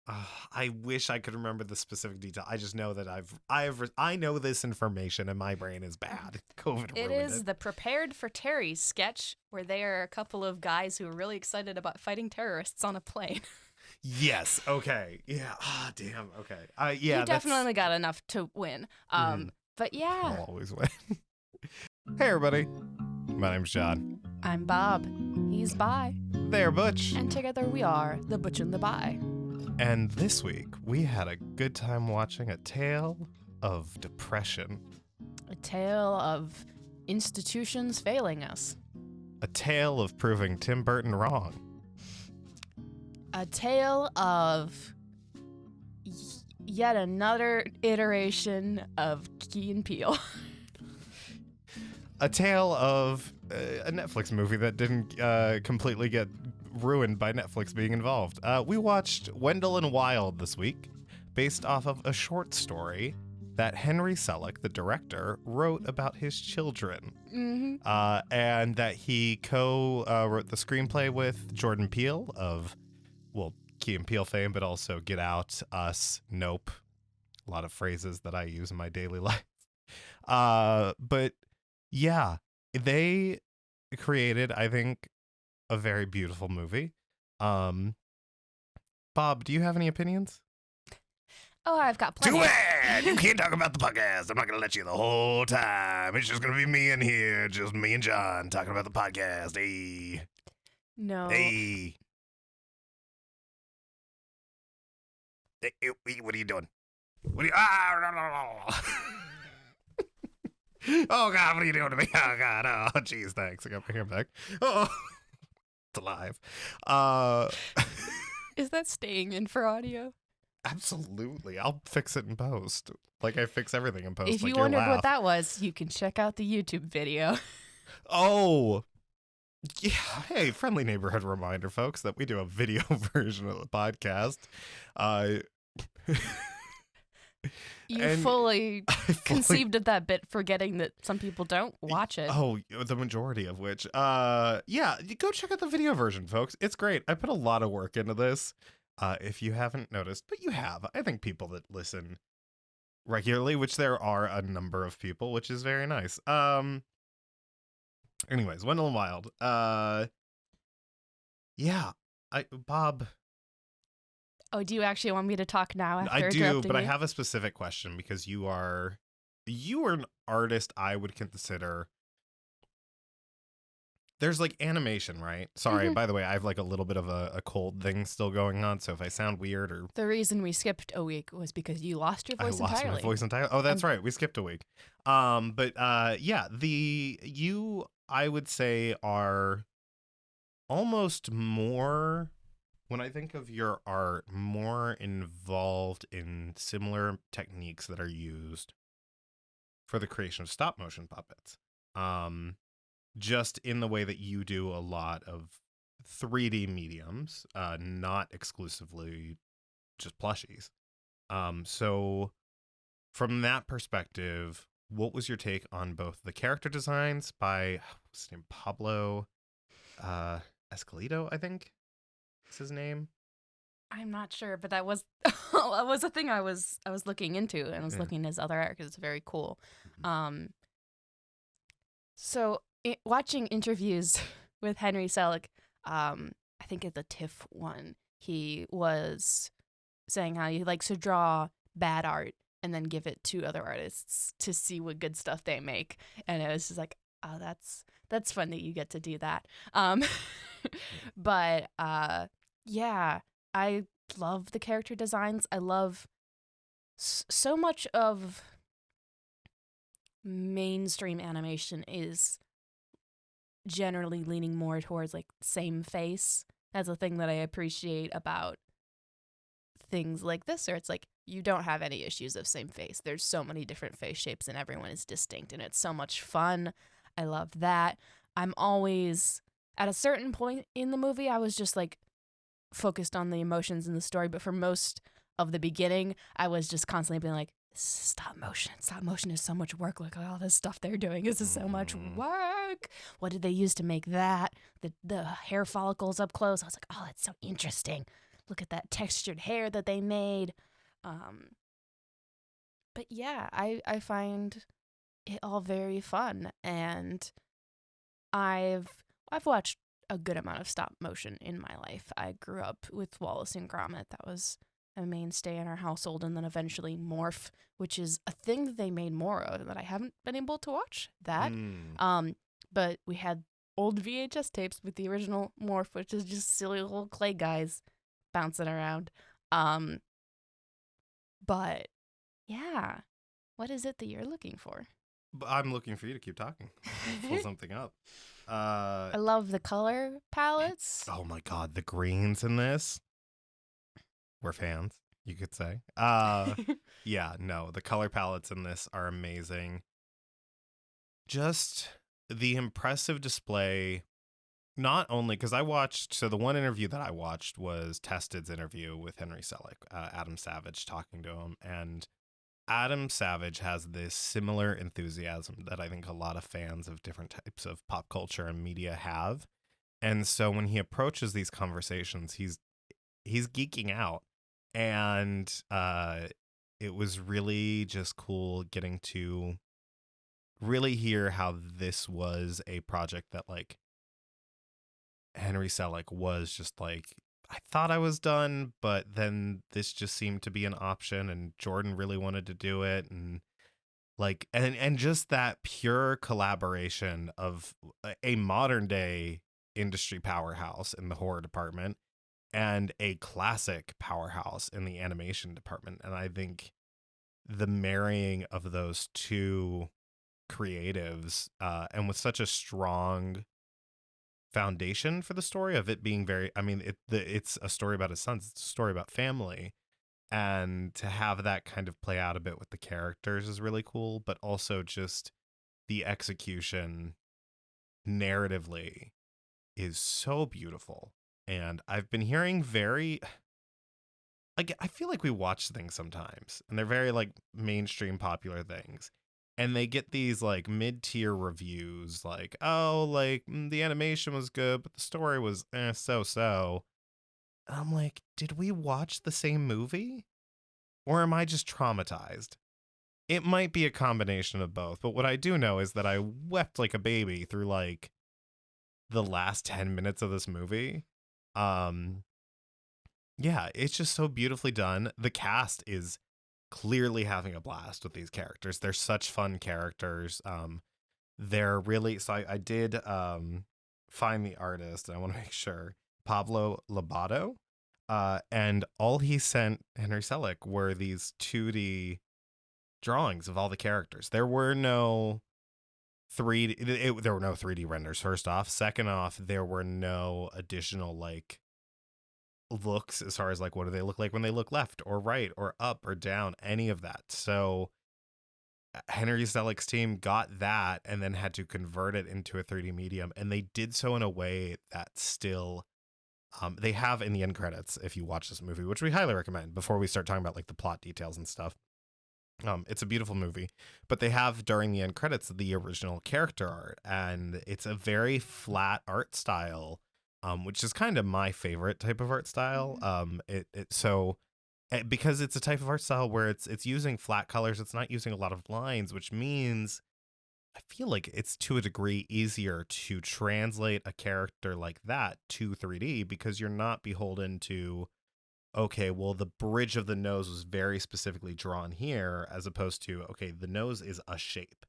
I wish I could remember the specific detail. I just know that I know this information and my brain is bad. COVID It ruined is it. the Prepared for Terry sketch where they are a couple of guys who are really excited about fighting terrorists on a plane. Yes. Okay. Yeah. Ah, damn. Okay. You definitely got enough to win. But yeah. I'll always win. Hey, everybody. My name's John. I'm Bob. He's Bi. They're Butch. And together we are the Butch and the Bi. And this week, we had a good time watching A Tale of Depression. A tale of institutions failing us. A tale of proving Tim Burton wrong. A tale of yet another iteration of Key and Peele. A tale of a Netflix movie that didn't completely get ruined by Netflix being involved. We watched Wendell Wild this week, based off of a short story that Henry Selick, the director, wrote about his children. Mm-hmm. And that he co-wrote the screenplay with Jordan Peele of, well, Key and Peele fame, but also Get Out, Us, Nope. A lot of phrases that I use in my daily life. But yeah, they created, I think, a very beautiful movie. Bob, do you have any opinions? Oh, I've got plenty. Do it! You can't talk about the podcast. I'm not going to let you the whole time. It's just going to be me in here, just me and John talking about the podcast. Hey. No. Hey. Hey, what are you doing? What are you... Oh, God, what are you doing to me? Oh, God. Oh, jeez, thanks. I got my hair back. Oh, it's alive. Is that staying in for audio? Absolutely. I'll fix it in post. Like I fix everything in post. If like you your wondered laugh. what that was, you can check out the YouTube video. Oh. Yeah. Hey, friendly neighborhood reminder, folks, that we do a video version of the podcast. You fully conceived of that bit, forgetting that some people don't watch it. Oh, the majority of which. Yeah, go check out the video version, folks. It's great. I put a lot of work into this. If you haven't noticed, but you have. I think people that listen regularly, which there are a number of people, which is very nice. Anyways, Wendell Wild. Yeah, Bob. Oh, do you actually want me to talk now after I do, interrupting but I you? have a specific question because you are an artist I would consider. There's like animation, right? Sorry, by the way, I have like a little bit of a cold thing still going on, so if I sound weird or... The reason we skipped a week was because you lost your voice entirely. I lost my voice entirely. Oh, that's right. We skipped a week. But yeah, you, I would say, are almost more, when I think of your art, more involved in similar techniques that are used for the creation of stop motion puppets. Just in the way that you do a lot of 3D mediums, not exclusively just plushies. So from that perspective, what was your take on both the character designs by, what's his name, Pablo Escalito, I think is his name? I'm not sure, but that was a thing I was looking into, and I was looking at his other art because it's very cool. So watching interviews with Henry Selick, I think at the TIFF one, he was saying how he likes to draw bad art and then give it to other artists to see what good stuff they make. And it was just like, oh, that's fun that you get to do that. But yeah, I love the character designs. I love so much of mainstream animation is generally leaning more towards like same face. That's a thing that I appreciate about things like this, or it's like you don't have any issues of same face. There's so many different face shapes and everyone is distinct, and it's so much fun. I love that. I'm always, at a certain point in the movie, I was just like focused on the emotions in the story, but for most of the beginning, I was just constantly being like, stop motion is so much work. Look at all this stuff they're doing. This is so much work. What did they use to make that? The hair follicles up close. I was like, oh, that's so interesting. look at that textured hair that they made. But yeah, I find it all very fun, and I've watched a good amount of stop motion in my life. I grew up with Wallace and Gromit. That was a mainstay in our household, and then eventually Morph, which is a thing that they made more of, and that I haven't been able to watch that. But we had old VHS tapes with the original Morph, which is just silly little clay guys bouncing around. But yeah, what is it that you're looking for? I'm looking for you to keep talking. Pull something up. I love the color palettes. Oh my God, the greens in this. We're fans, you could say. Yeah, no, the color palettes in this are amazing. Just the impressive display, not only because the one interview that I watched was Tested's interview with Henry Selick, Adam Savage talking to him. And Adam Savage has this similar enthusiasm that I think a lot of fans of different types of pop culture and media have. And so when he approaches these conversations, he's geeking out. And it was really just cool getting to really hear how this was a project that, like, Henry Selick was just like, I thought I was done, but then this just seemed to be an option, and Jordan really wanted to do it, and like, and just that pure collaboration of a modern day industry powerhouse in the horror department and a classic powerhouse in the animation department. And I think the marrying of those two creatives, and with such a strong foundation for the story of it being very, I mean, it's a story about his sons, it's a story about family, and to have that kind of play out a bit with the characters is really cool. But also just the execution narratively is so beautiful. And I've been hearing very, like, I feel like we watch things sometimes and they're very like mainstream popular things, and they get these like mid-tier reviews like, oh, like, the animation was good but the story was so. And I'm like, did we watch the same movie, or am I just traumatized? It might be a combination of both, but what I do know is that I wept like a baby through like the last 10 minutes of this movie. Yeah, it's just so beautifully done. The cast is clearly having a blast with these characters. They're such fun characters. They're really, so I did find the artist, and I want to make sure, Pablo Lobato. And all he sent Henry Selick were these 2D drawings of all the characters. There were no 3D, there were no 3D renders, first off. Second off, there were no additional like looks as far as like what do they look like when they look left or right or up or down, any of that. So Henry Selick's team got that and then had to convert it into a 3D medium, and they did so in a way that still, they have in the end credits, if you watch this movie, which we highly recommend before we start talking about like the plot details and stuff. It's a beautiful movie, but they have during the end credits the original character art, and it's a very flat art style, which is kind of my favorite type of art style. Because it's a type of art style where it's using flat colors, it's not using a lot of lines, which means I feel like it's to a degree easier to translate a character like that to 3D, because you're not beholden to, okay, well, the bridge of the nose was very specifically drawn here, as opposed to, okay, the nose is a shape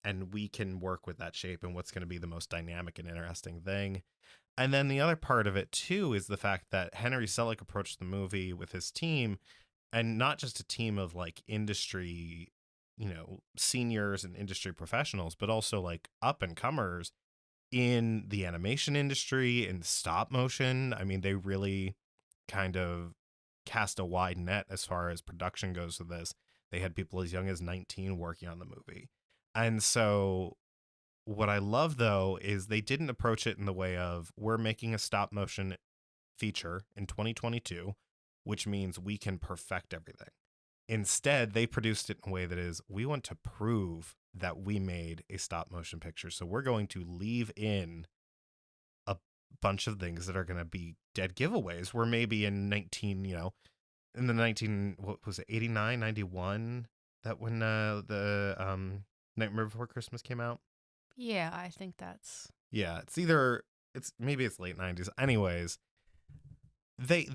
and we can work with that shape and what's going to be the most dynamic and interesting thing. And then the other part of it too is the fact that Henry Selick approached the movie with his team, and not just a team of like industry, seniors and industry professionals, but also like up and comers in the animation industry, in stop motion. I mean, they really kind of cast a wide net as far as production goes with this. They had people as young as 19 working on the movie. And so what I love, though, is they didn't approach it in the way of, we're making a stop motion feature in 2022, which means we can perfect everything. Instead, they produced it in a way that is, we want to prove that we made a stop motion picture. So we're going to leave in a bunch of things that are going to be dead giveaways, where maybe in 19, in the 19, what was it, 89, 91, that when the Nightmare Before Christmas came out. Yeah, I think that's. Yeah, it's late 90s. Anyways, they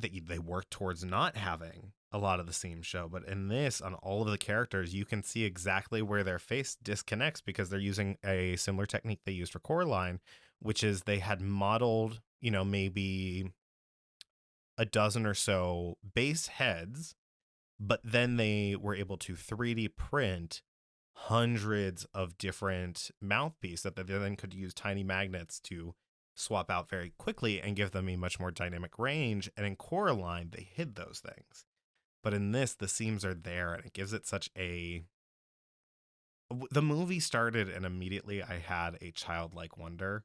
work towards not having a lot of the same show, but in this, on all of the characters, you can see exactly where their face disconnects because they're using a similar technique they used for Coraline, which is they had modeled, maybe a dozen or so base heads, but then they were able to 3D print hundreds of different mouthpieces that they then could use tiny magnets to swap out very quickly and give them a much more dynamic range. And in Coraline, they hid those things. But in this, the seams are there, and it gives it such a. The movie started, and immediately I had a childlike wonder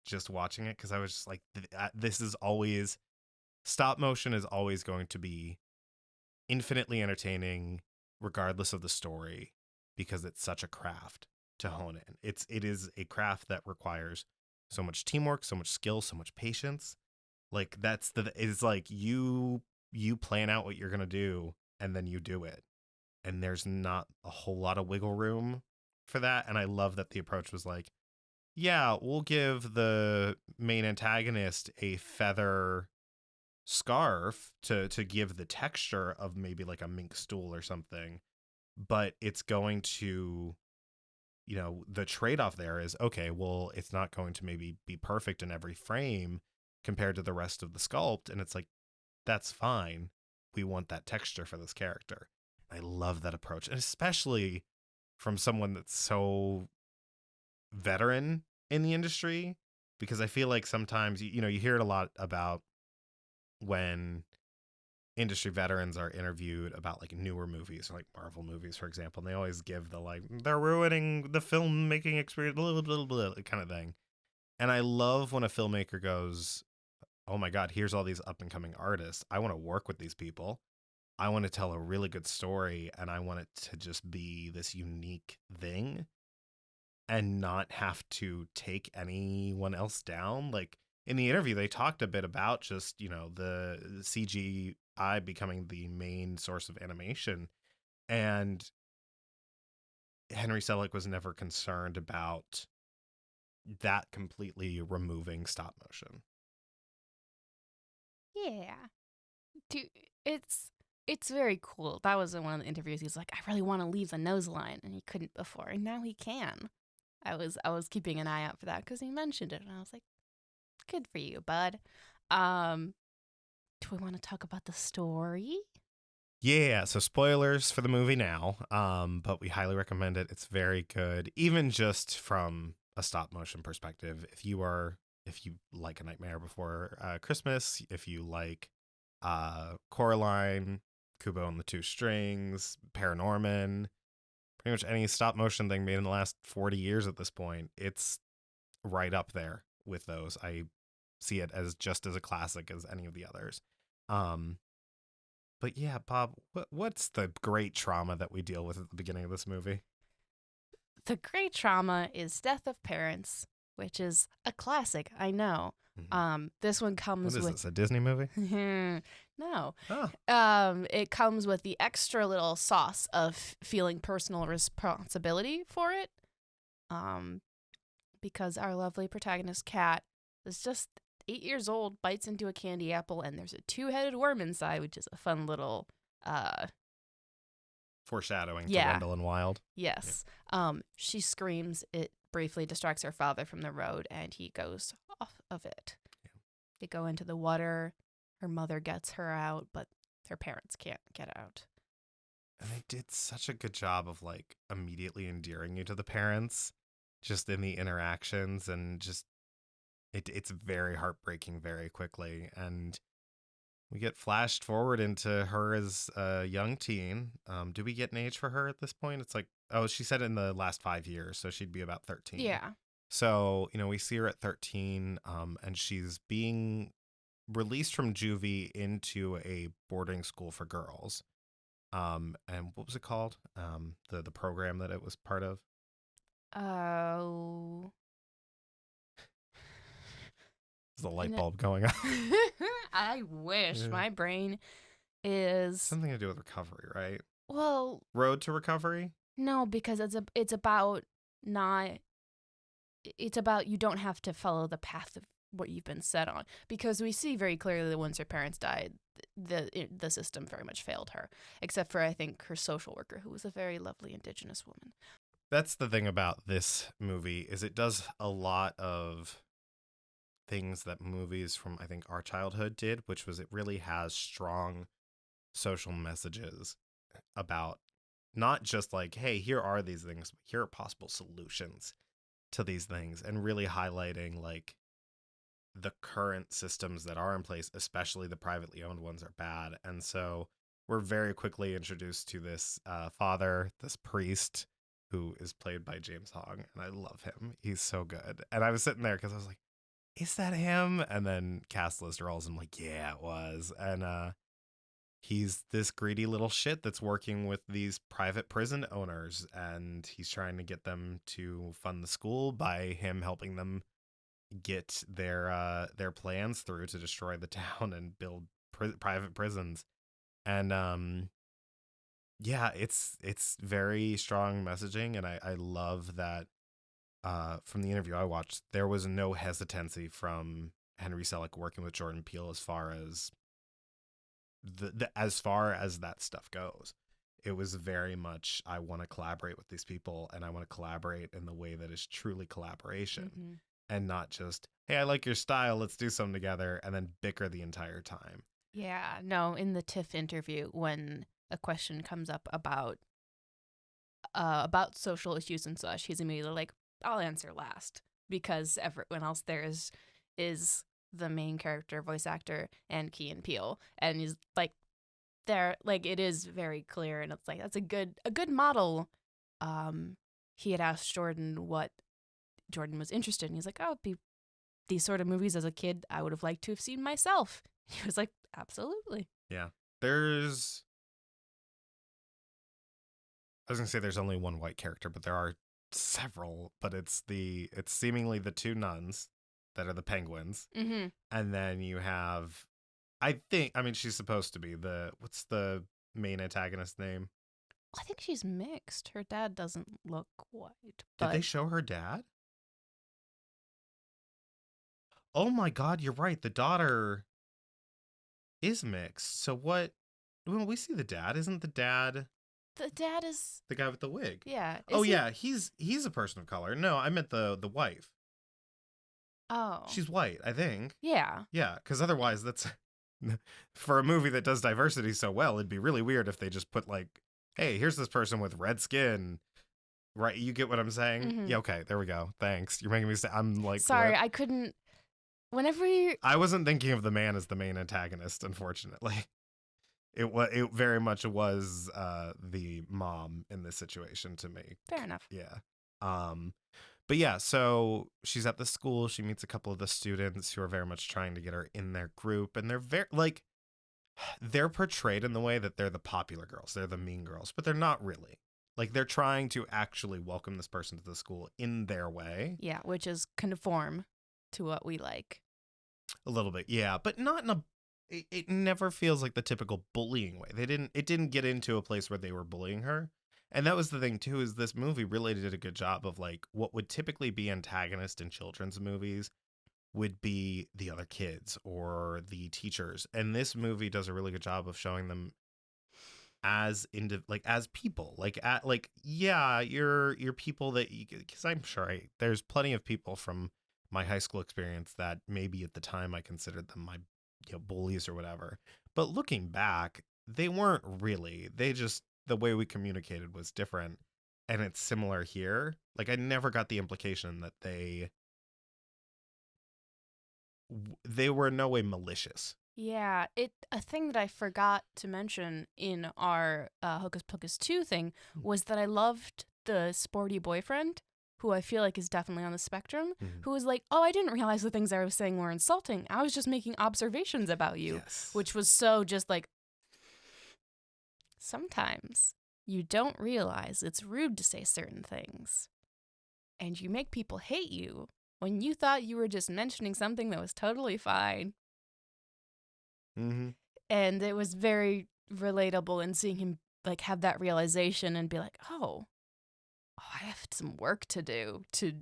just watching it because I was just like, this is always. Stop motion is always going to be infinitely entertaining, regardless of the story, because it's such a craft to hone in. It is a craft that requires so much teamwork, so much skill, so much patience. Like it's like you plan out what you're gonna do and then you do it. And there's not a whole lot of wiggle room for that. And I love that the approach was like, yeah, we'll give the main antagonist a feather scarf to give the texture of maybe like a mink stool or something, but it's going to, the trade-off there is, okay, well, it's not going to maybe be perfect in every frame compared to the rest of the sculpt, and it's like, that's fine. We want that texture for this character. I love that approach, and especially from someone that's so veteran in the industry, because I feel like sometimes you hear it a lot about when industry veterans are interviewed about like newer movies, like Marvel movies, for example, and they always give the like, they're ruining the filmmaking experience, blah, blah, blah, blah, kind of thing. And I love when a filmmaker goes, oh my God, here's all these up and coming artists. I want to work with these people. I want to tell a really good story, and I want it to just be this unique thing and not have to take anyone else down. Like in the interview, they talked a bit about just, the CGI becoming the main source of animation. And Henry Selick was never concerned about that completely removing stop motion. Yeah. Dude, it's very cool. That was in one of the interviews. He's like, I really want to leave the nose line, and he couldn't before, and now he can. I was keeping an eye out for that because he mentioned it, and I was like, good for you, bud. Do we want to talk about the story? Yeah, so spoilers for the movie now, but we highly recommend it. It's very good, even just from a stop motion perspective. If you like A Nightmare Before Christmas, if you like Coraline, Kubo and the Two Strings, Paranorman, pretty much any stop motion thing made in the last 40 years at this point, it's right up there with those. I see it as just as a classic as any of the others. But yeah, Bob, what's the great trauma that we deal with at the beginning of this movie? The great trauma is death of parents, which is a classic, I know. This one comes What is with this, a Disney movie? no. Oh, It comes with the extra little sauce of feeling personal responsibility for it. Because our lovely protagonist Kat is just 8 years old, bites into a candy apple, and there's a two-headed worm inside, which is a fun little foreshadowing to yeah. Wendell and Wild. Yes. She screams. It briefly distracts her father from the road, and he goes off of it. Yeah. They go into the water. Her mother gets her out, but her parents can't get out. And they did such a good job of like immediately endearing you to the parents, just in the interactions, and just it's very heartbreaking very quickly. And we get flashed forward into her as a young teen. Do we get an age for her at this point? It's like, oh, she said in the last 5 years, so she'd be about 13. Yeah. So, we see her at 13, and she's being released from juvie into a boarding school for girls. And what was it called? The program that it was part of? Oh. There's a light And bulb going on. I wish Yeah. my brain is Something to do with recovery, right? well, Road to recovery? no, because it's about not it's about you don't have to follow the path of what you've been set on, because we see very clearly that once her parents died, the system very much failed her, except for I think her social worker, who was a very lovely Indigenous woman. That's the thing about this movie is it does a lot of things that movies from I think our childhood did, which was it really has strong social messages about not just like, hey, here are these things, but here are possible solutions to these things, and really highlighting like the current systems that are in place, especially the privately owned ones, are bad. And so we're very quickly introduced to this father, this priest, who is played by James Hong, and I love him. He's so good. And I was sitting there because I was like, is that him? And then cast list rolls, I'm like, yeah, it was. And he's this greedy little shit that's working with these private prison owners, and he's trying to get them to fund the school by him helping them get their plans through to destroy the town and build private prisons. And yeah, it's very strong messaging, and I love that from the interview I watched, there was no hesitancy from Henry Selick working with Jordan Peele as far as as far as that stuff goes. It was very much, I want to collaborate with these people, and I want to collaborate in the way that is truly collaboration, and not just, hey, I like your style, let's do something together, and then bicker the entire time. Yeah, no, in the TIFF interview, when a question comes up about social issues and such, he's immediately like, I'll answer last, because everyone else there is the main character, voice actor, and Key and Peele, and he's like, there, like, it is very clear, and it's like that's a good model. He had asked Jordan what Jordan was interested in. He's like, oh, these sort of movies as a kid I would have liked to have seen myself. He was like, absolutely. Yeah. I was gonna say there's only one white character, but there are several. But it's seemingly the two nuns that are the penguins, Mm-hmm. and then you have, I mean, she's supposed to be what's the main antagonist name? I think she's mixed. Her dad doesn't look white. Did they show her dad? Oh my God, you're right. The daughter is mixed. So what? Well, we see the dad. Isn't the dad the dad is the guy with the wig? Yeah. Yeah, he's a person of color. No, I meant the wife. Oh. She's white, I think. Yeah. Yeah, because otherwise that's for a movie that does diversity so well, it'd be really weird if they just put like, hey, here's this person with red skin. Right, you get what I'm saying? Mm-hmm. Yeah, okay, there we go. Thanks. You're making me say, I'm like, sorry, what? I couldn't. I wasn't thinking of the man as the main antagonist, unfortunately. It very much was the mom in this situation to me. Fair enough. Yeah. But yeah, so she's at the school. She meets a couple of the students who are very much trying to get her in their group, and they're very like, they're portrayed in the way that they're the popular girls, they're the mean girls, but they're not really. Like, they're trying to actually welcome this person to the school in their way. Yeah, which is conform to what we like. A little bit, yeah, but not in a. It never feels like the typical bullying way. It didn't get into a place where they were bullying her. And that was the thing too, is this movie really did a good job of like what would typically be antagonist in children's movies would be the other kids or the teachers. And this movie does a really good job of showing them as as people, yeah, you're people that because I'm sure there's plenty of people from my high school experience that maybe at the time I considered them my bullies or whatever. But looking back, they weren't really. The way we communicated was different. And it's similar here. Like, I never got the implication that they were in no way malicious. Yeah, a thing that I forgot to mention in our Hocus Pocus 2 thing was that I loved the sporty boyfriend, who I feel like is definitely on the spectrum, who was like, oh, I didn't realize the things I was saying were insulting. I was just making observations about you, yes. Which was so just like, sometimes you don't realize it's rude to say certain things, and you make people hate you when you thought you were just mentioning something that was totally fine. Mm-hmm. And it was very relatable in seeing him like have that realization and be like, oh, I have some work to do to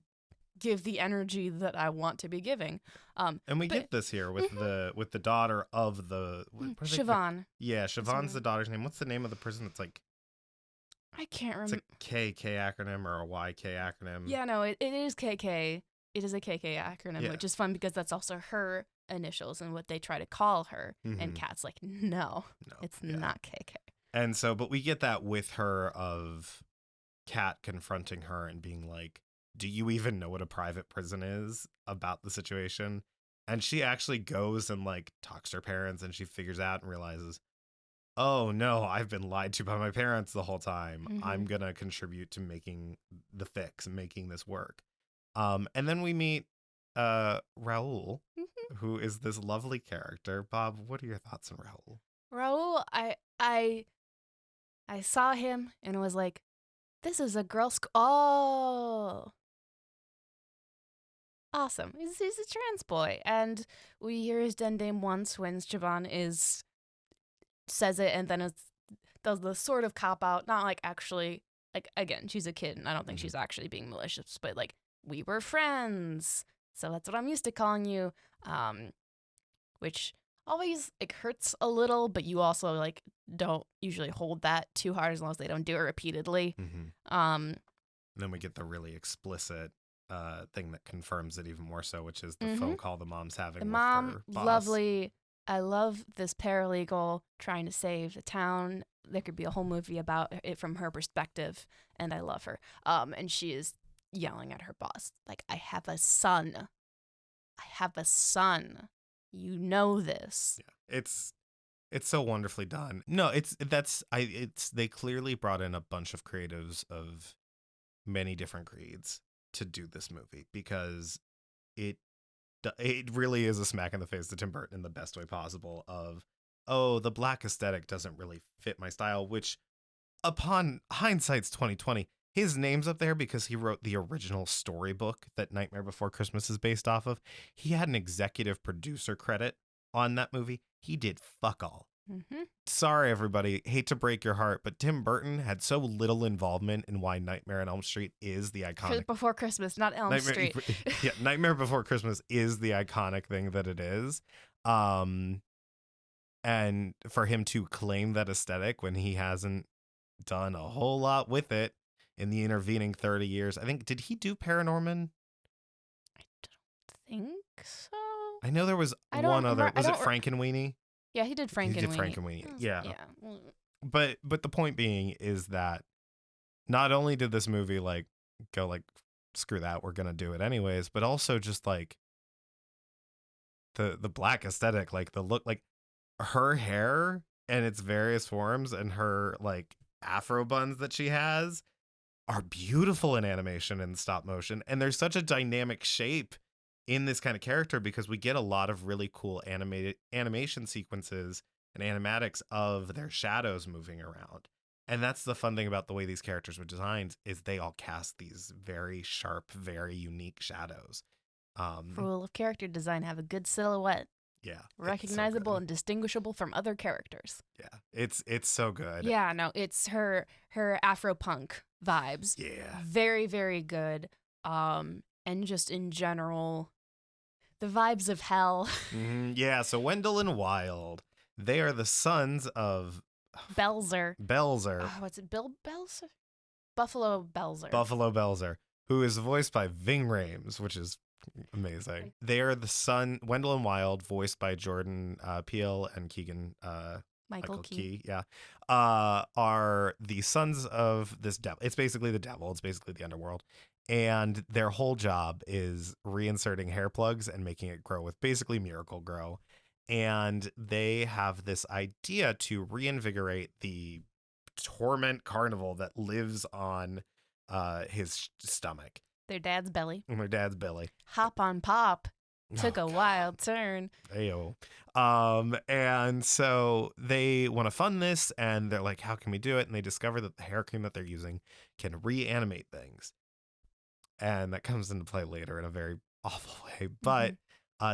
give the energy that I want to be giving. And we get this here with the daughter of the Siobhan. Yeah, Siobhan's the daughter's name. What's the name of the prison? It's like I can't remember. It's a KK acronym or a YK acronym. Yeah, no, it is KK. It is a KK acronym, which is fun because that's also her initials and what they try to call her. And Kat's like, no, it's not KK. And so, but we get that with her of Kat confronting her and being like, do you even know what a private prison is about the situation? And she actually goes and like talks to her parents, and she figures out and realizes, oh no, I've been lied to by my parents the whole time. I'm going to contribute to making the fix and making this work. And then we meet Raul, who is this lovely character. Bob, what are your thoughts on Raul? Raul, I saw him and was like, this is a girl oh. Awesome. He's a trans boy. And we hear his den name once when Siobhan says it, and then does the sort of cop out, not like actually, like, again, she's a kid and I don't think she's actually being malicious, but like, we were friends, so that's what I'm used to calling you, which always like hurts a little, but you also like don't usually hold that too hard as long as they don't do it repeatedly. Then we get the really explicit thing that confirms it even more so, which is the phone call the mom's having with her boss. Lovely. I love this paralegal trying to save the town. There could be a whole movie about it from her perspective, and I love her. And she is yelling at her boss, like, I have a son. I have a son. You know this. Yeah, it's so wonderfully done. No, they clearly brought in a bunch of creatives of many different grades to do this movie, because it really is a smack in the face to Tim Burton in the best way possible of, oh, the black aesthetic doesn't really fit my style, which upon hindsight's 2020, his name's up there because he wrote the original storybook that Nightmare Before Christmas is based off of. He had an executive producer credit on that movie. He did fuck all. Sorry, everybody. Hate to break your heart, but Tim Burton had so little involvement in why Nightmare on Elm Street is the iconic... Before Christmas, not Elm Street. Yeah, Nightmare Before Christmas is the iconic thing that it is. And for him to claim that aesthetic when he hasn't done a whole lot with it in the intervening 30 years. I think, did he do Paranorman? I don't think so. I know there was one other. Was it Frankenweenie? Yeah, he did Frankenweenie. He did Frankenweenie. Yeah. Yeah. But the point being is that not only did this movie like go like, screw that, we're gonna do it anyways, but also just like the black aesthetic, like the look, like her hair and its various forms and her like afro buns that she has are beautiful in animation and stop motion. And there's such a dynamic shape in this kind of character because we get a lot of really cool animation sequences and animatics of their shadows moving around. And that's the fun thing about the way these characters were designed, is they all cast these very sharp, very unique shadows. Rule of character design: have a good silhouette. Yeah. Recognizable and distinguishable from other characters. Yeah. It's so good. Yeah, no, it's her Afro-punk vibes. Yeah. Very, very good. And just in general, the vibes of hell. Yeah, so Wendell and Wild, they are the sons of Belzer. What's it? Bill Belzer? Buffalo Belzer. Buffalo Belzer, who is voiced by Ving Rhames, which is amazing. They are the Wendell and Wild, voiced by Jordan Peele and Keegan Michael Key. Yeah. Are the sons of this devil. It's basically the devil. It's basically the underworld. And their whole job is reinserting hair plugs and making it grow with basically Miracle Grow. And they have this idea to reinvigorate the torment carnival that lives on his stomach. Their dad's belly. And their dad's belly. Hop on Pop took a wild turn. Ayo. And so they want to fund this, and they're like, how can we do it? And they discover that the hair cream that they're using can reanimate things. And that comes into play later in a very awful way. But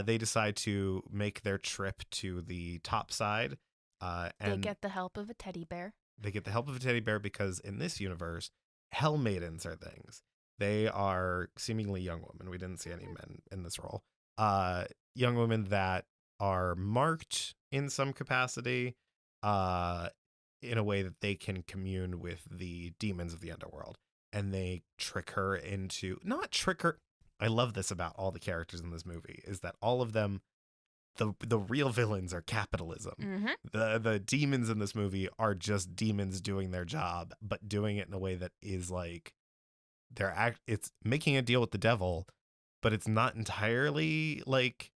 they decide to make their trip to the top side. They And get the help of a teddy bear. they get the help of a teddy bear because in this universe, hell maidens are things. They are seemingly young women. We didn't see any men in this role. Young women that are marked in some capacity, in a way that they can commune with the demons of the underworld. And they trick her into, not trick her. I love this about all the characters in this movie, is that all of them, the real villains are capitalism. The demons in this movie are just demons doing their job, but doing it in a way that is like it's making a deal with the devil, but it's not entirely like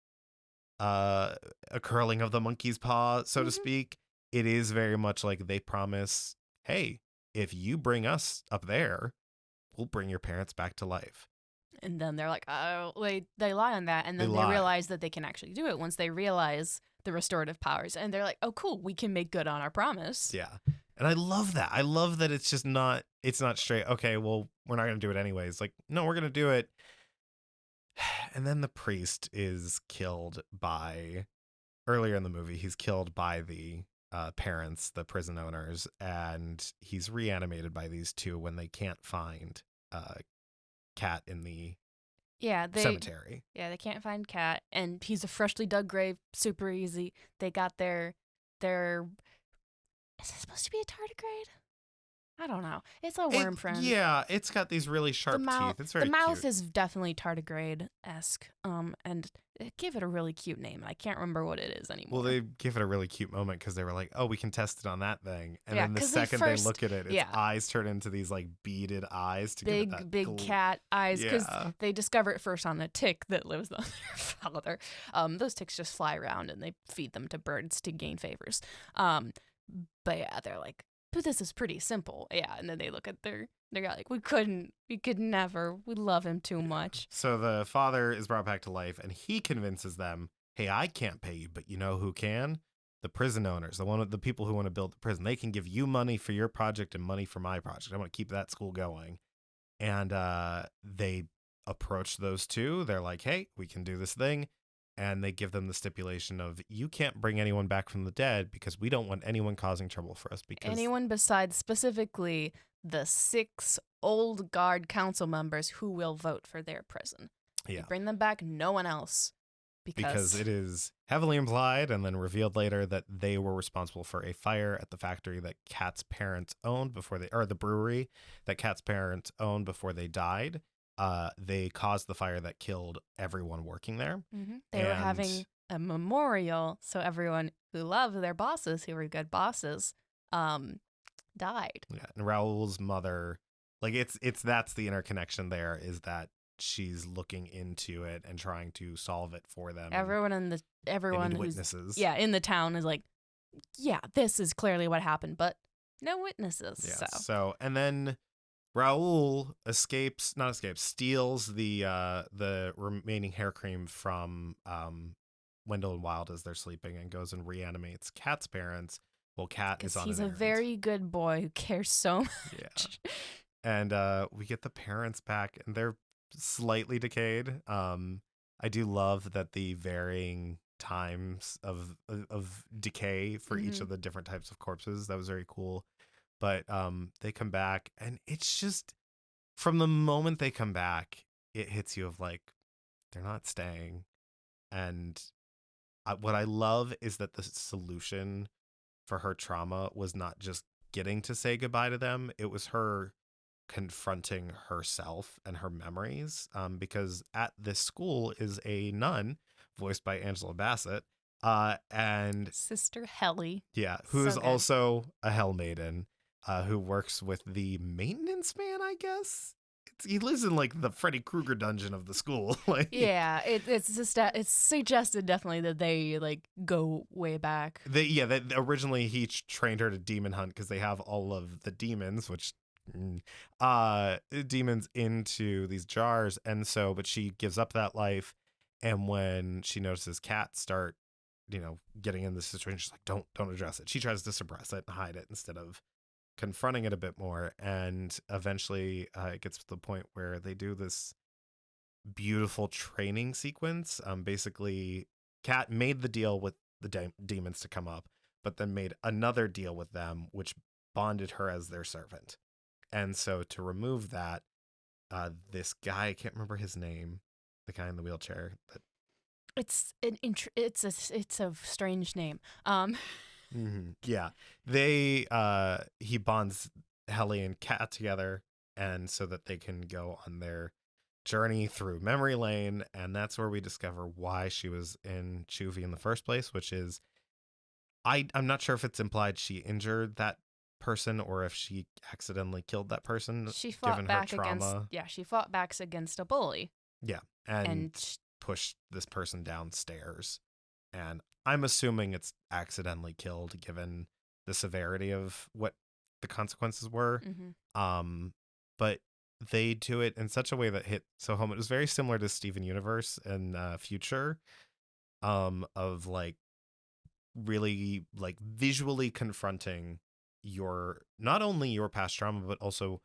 a curling of the monkey's paw, so to speak. It is very much like they promise, hey, if you bring us up there, we'll bring your parents back to life. And then they're like, oh, they lie on that. And then they realize that they can actually do it once they realize the restorative powers. And they're like, oh, cool, we can make good on our promise. Yeah. And I love that. I love that it's just not straight, okay, well, we're not going to do it anyways. Like, no, we're going to do it. And then the priest is killed earlier in the movie, he's killed by the parents, the prison owners, and he's reanimated by these two when they can't find Cat in the cemetery. Yeah, they can't find Cat, and he's a freshly dug grave, super easy. They got their is it supposed to be a tardigrade? I don't know. It's a worm friend. Yeah, it's got these really sharp teeth. It's very cute. The mouth cute. is definitely tardigrade-esque, and it gave it a really cute name. I can't remember what it is anymore. Well, they give it a really cute moment because they were like, oh, we can test it on that thing. And then the second they look at it, its eyes turn into these like beaded eyes. To give it that big cat eyes, because they discover it first on a tick that lives on their father. Those ticks just fly around and they feed them to birds to gain favors. But yeah, they're like, but this is pretty simple. Yeah, and then they look at they're like, we could never. We love him too much. So the father is brought back to life, and he convinces them, hey, I can't pay you, but you know who can? The prison owners, the people who want to build the prison. They can give you money for your project and money for my project. I want to keep that school going. And they approach those two. They're like, hey, we can do this thing. And they give them the stipulation of, you can't bring anyone back from the dead because we don't want anyone causing trouble for us. Because anyone besides specifically the 6 old guard council members who will vote for their prison. Yeah. You bring them back, no one else. Because it is heavily implied and then revealed later that they were responsible for a fire at the factory that Kat's parents owned or the brewery that Kat's parents owned before they died. They caused the fire that killed everyone working there. They were having a memorial, so everyone who loved their bosses, who were good bosses, died. Yeah, and Raoul's mother, like that's the interconnection there, is that she's looking into it and trying to solve it for them. Everyone who's witnesses. Yeah, in the town is like, yeah, this is clearly what happened, but no witnesses. Yeah. So and then Raoul steals the remaining hair cream from Wendell and Wild as they're sleeping and goes and reanimates Kat's parents. Well, Kat is on he's an a errand. very good boy who cares so much. Yeah. And we get the parents back, and they're slightly decayed. I do love that the varying times of decay for each of the different types of corpses. That was very cool. But they come back, and it's just, from the moment they come back, it hits you of like, they're not staying. And what I love is that the solution for her trauma was not just getting to say goodbye to them. It was her confronting herself and her memories. Because at this school is a nun, voiced by Angela Bassett, and Sister Helly. Yeah, who is also a Hell Maiden. Who works with the maintenance man, I guess. He lives in like the Freddy Krueger dungeon of the school. Yeah, it's suggested definitely that they like go way back. Originally he trained her to demon hunt because they have all of the demons, which demons into these jars, and so but she gives up that life, and when she notices cats start, getting in this situation, she's like, don't address it. She tries to suppress it and hide it instead of confronting it a bit more, and eventually it gets to the point where they do this beautiful training sequence. Basically, Kat made the deal with the demons to come up, but then made another deal with them, which bonded her as their servant. And so to remove that, this guy, I can't remember his name, the guy in the wheelchair. It's it's a strange name. Yeah, he bonds Helly and Kat together, and so that they can go on their journey through memory lane, and that's where we discover why she was in Juvie in the first place, which is I'm not sure if it's implied she injured that person or if she accidentally killed that person She fought given her back against trauma. she fought back against a bully. Yeah, and And pushed this person downstairs. And I'm assuming it's accidentally killed given the severity of what the consequences were. But they do it in such a way that hit so home. It was very similar to Steven Universe and Future, of like really like visually confronting your not only your past trauma but also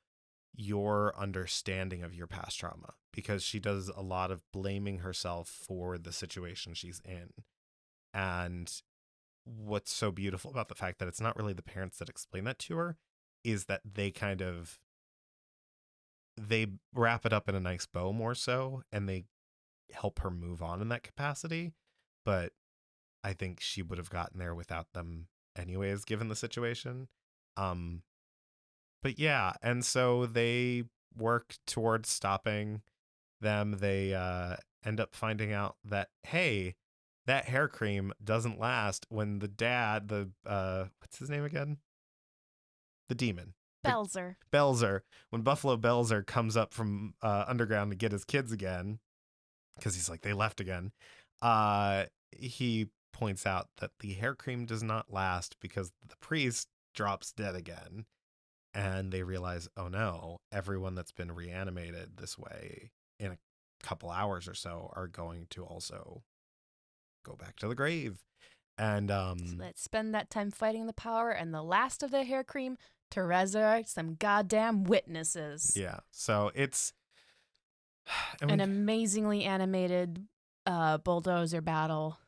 your understanding of your past trauma, because she does a lot of blaming herself for the situation she's in. And what's so beautiful about the fact that it's not really the parents that explain that to her is that they wrap it up in a nice bow more so, and they help her move on in that capacity. But I think she would have gotten there without them anyways, given the situation. But yeah, and so they work towards stopping them. They end up finding out that, hey, that hair cream doesn't last when the dad, what's his name again? The demon. Belzer. Belzer. When Buffalo Belzer comes up from underground to get his kids again, because he's like, they left again, he points out that the hair cream does not last because the priest drops dead again. And they realize, oh no, everyone that's been reanimated this way in a couple hours or so are going to also go back to the grave. And So let's spend that time fighting the power and the last of the hair cream to resurrect some goddamn witnesses. Yeah. So it's an amazingly animated bulldozer battle.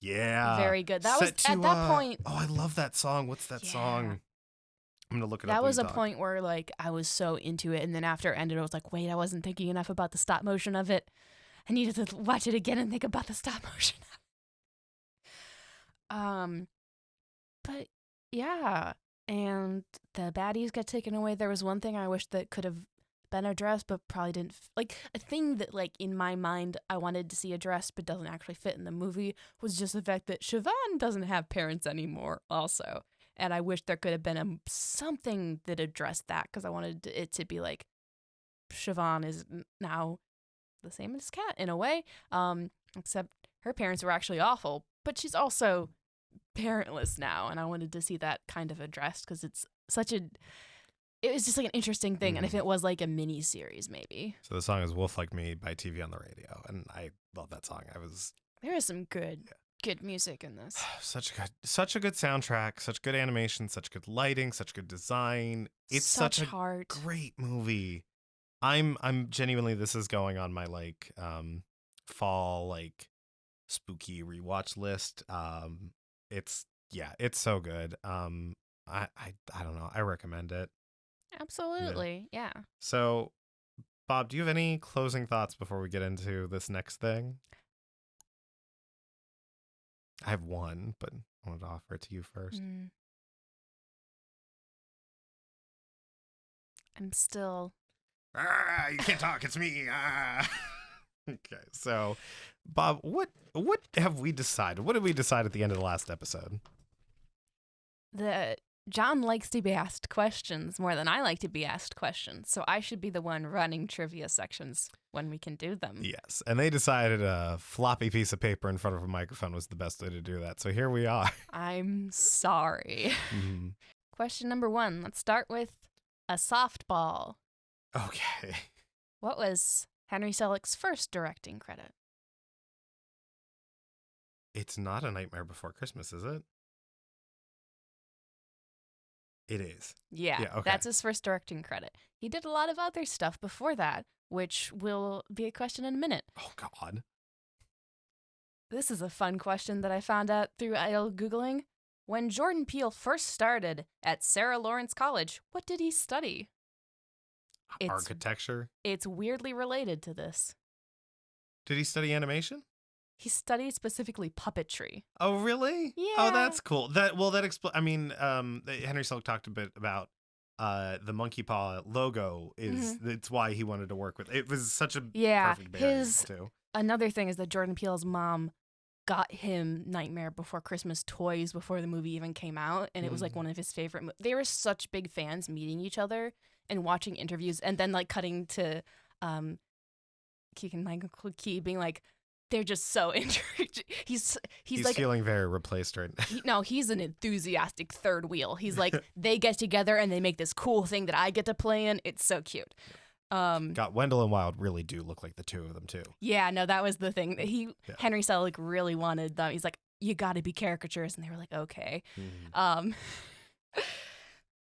Yeah. Very good. That was at that point. Oh, I love that song. What's that song? I'm going to look it up. That was a point where like I was so into it, and then after it ended, I was like, wait, I wasn't thinking enough about the stop motion of it. I needed to watch it again and think about the stop motion of it. But yeah, and the baddies got taken away. There was one thing I wish that could have been addressed, but probably didn't. Like a thing that like in my mind I wanted to see addressed, but doesn't actually fit in the movie was just the fact that Siobhan doesn't have parents anymore. Also. And I wish there could have been something that addressed that, because I wanted it to be like Siobhan is now the same as Kat in a way, except her parents were actually awful, but she's also parentless now, and I wanted to see that kind of addressed because it was just like an interesting thing, and if it was like a mini series maybe. So the song is Wolf Like Me by TV on the Radio, and I love that song. There is some good music in this. Such a good soundtrack, such good animation, such good lighting, such good design. It's such a heart. Great movie. I'm genuinely, this is going on my like fall like spooky rewatch list. It's so good. I don't know. I recommend it. Absolutely. Yeah. So, Bob, do you have any closing thoughts before we get into this next thing? I have one, but I wanted to offer it to you first. I'm still... you can't talk. It's me. Okay, so, Bob, what have we decided? What did we decide at the end of the last episode? That John likes to be asked questions more than I like to be asked questions, so I should be the one running trivia sections when we can do them. Yes, and they decided a floppy piece of paper in front of a microphone was the best way to do that, so here we are. I'm sorry. Question number 1. Let's start with a softball. Okay. What was Henry Selick's first directing credit? It's not A Nightmare Before Christmas, is it? It is. Yeah, okay. That's his first directing credit. He did a lot of other stuff before that, which will be a question in a minute. Oh, God. This is a fun question that I found out through idle Googling. When Jordan Peele first started at Sarah Lawrence College, what did he study? Architecture? It's weirdly related to this. Did he study animation? He studied specifically puppetry. Oh, really? Yeah. Oh, that's cool. Henry Selick talked a bit about the monkey paw logo it's why he wanted to work with. It was such a perfect variant too. Another thing is that Jordan Peele's mom got him Nightmare Before Christmas toys before the movie even came out, and it was like one of his favorite they were such big fans meeting each other and watching interviews, and then like cutting to Keegan-Michael Key being like, they're just so intrigued. He's like feeling very replaced right now. He's an enthusiastic third wheel. He's like, they get together and they make this cool thing that I get to play in. It's so cute. God, Wendell and Wild really do look like the two of them too. Yeah, no, that was the thing. Henry Selick really wanted them. He's like, you got to be caricatures, and they were like, okay.